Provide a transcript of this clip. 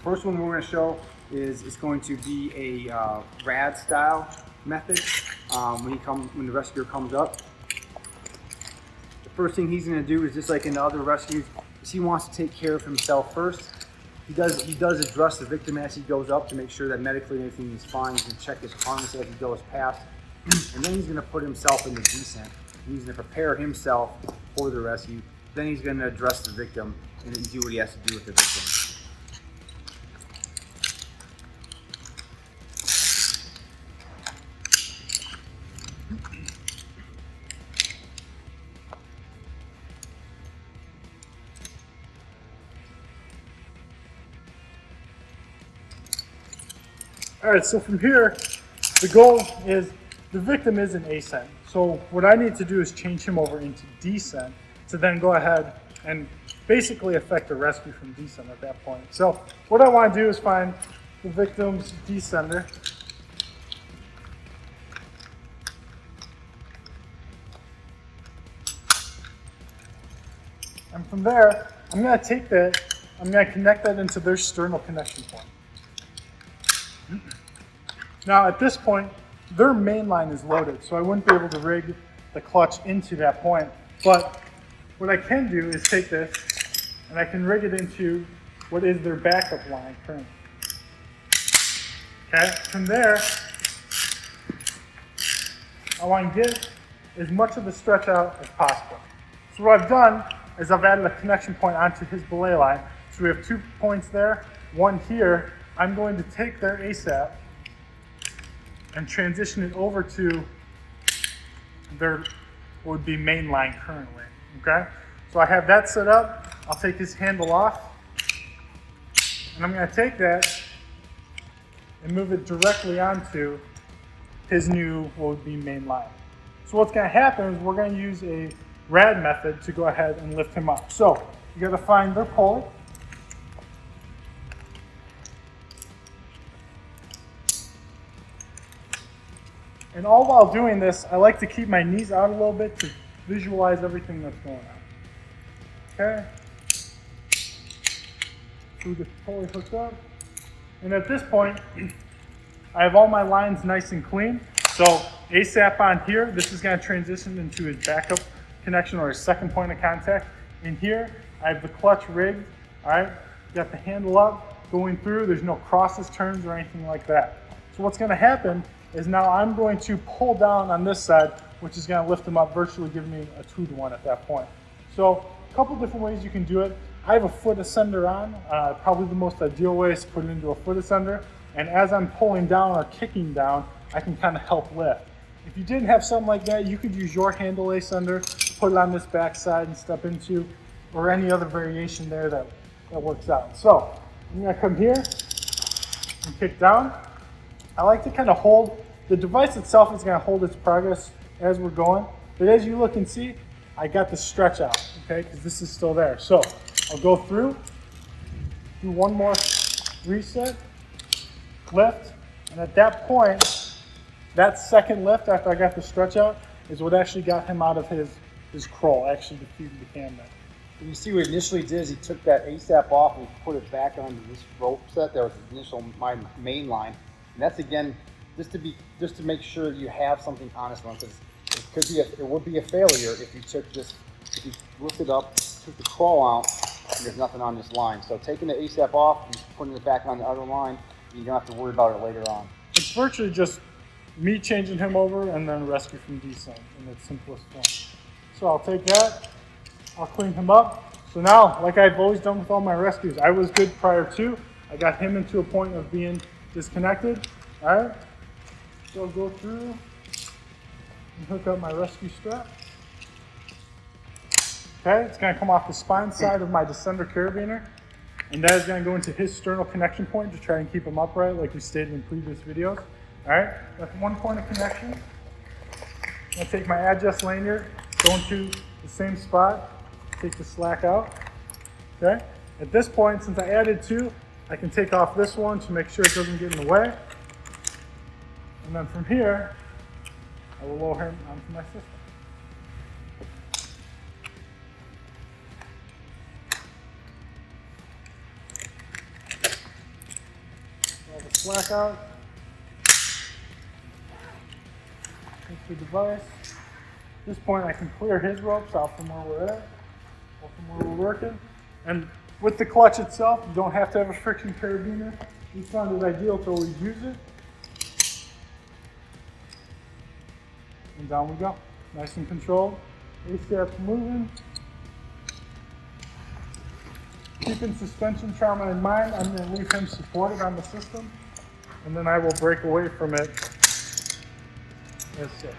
first one we're going to show is going to be a R.A.D style method. When the rescuer comes up, the first thing he's going to do is, just like in the other rescues, is he wants to take care of himself first. He does address the victim as he goes up to make sure that medically everything is fine. He's going to check his harness as he goes past, and then he's going to put himself in the descent. He's going to prepare himself for the rescue. Then he's going to address the victim and do what he has to do with the victim. All right, so from here, the goal is the victim is in ascent. So what I need to do is change him over into descent to then go ahead and basically affect the rescue from descent at that point. So what I want to do is find the victim's descender. And from there, I'm going to take that, I'm going to connect that into their sternal connection point. Now at this point, their main line is loaded, so I wouldn't be able to rig the clutch into that point. But what I can do is take this and I can rig it into what is their backup line currently. Okay, from there, I want to get as much of the stretch out as possible. So what I've done is I've added a connection point onto his belay line. So we have 2 points there, one here. I'm going to take their ASAP and transition it over to their, what would be main line currently, okay? So I have that set up. I'll take his handle off, and I'm gonna take that and move it directly onto his new, what would be main line. So what's gonna happen is we're gonna use a R.A.D method to go ahead and lift him up. So you gotta find their pulley. And all while doing this, I like to keep my knees out a little bit to visualize everything that's going on. Okay. So the pulley hooked up. And at this point, I have all my lines nice and clean. So ASAP on here, this is going to transition into his backup connection or his second point of contact. In here, I have the clutch rigged. All right. Got the handle up, going through. There's no crosses, turns, or anything like that. So what's going to happen is now I'm going to pull down on this side, which is going to lift them up, virtually giving me a 2-to-1 at that point. So a couple different ways you can do it. I have a foot ascender on. Probably the most ideal way is to put it into a foot ascender. And as I'm pulling down or kicking down, I can kind of help lift. If you didn't have something like that, you could use your handle ascender, put it on this back side and step into, or any other variation there that works out. So I'm going to come here and kick down. I like to kind of hold, the device itself is going to hold its progress as we're going, but as you look and see, I got the stretch out, okay, because this is still there. So I'll go through, do one more reset, lift, and at that point, that second lift after I got the stretch out is what actually got him out of his crawl, actually defeated the cam net. You see what he initially did is he took that ASAP off and he put it back onto this rope set that was the initial my main line. And that's again just to make sure that you have something on this one, because it would be a failure if you lifted up, took the crawl out, and there's nothing on this line. So taking the ASAP off and putting it back on the other line, you don't have to worry about it later on. It's virtually just me changing him over and then rescue from descent in its simplest form. So I'll take that, I'll clean him up. So now, like I've always done with all my rescues, I was good prior to. I got him into a point of being disconnected. All right, so I'll go through and hook up my rescue strap. Okay, it's going to come off the spine side of my descender carabiner, and that is going to go into his sternal connection point to try and keep him upright, like we stated in previous videos. All right, that's one point of connection. I'm going to take my adjust lanyard, go into the same spot, take the slack out. Okay, at this point, since I added 2, I can take off this one to make sure it doesn't get in the way. And then from here, I will lower him onto my system. slack out. Take the device. At this point I can clear his ropes out from where we're at, or from where we're working. And with the clutch itself, you don't have to have a friction carabiner. We found it ideal to always use it. And down we go. Nice and controlled. ASAP's moving. Keeping suspension trauma in mind, I'm going to leave him supported on the system, and then I will break away from it as such.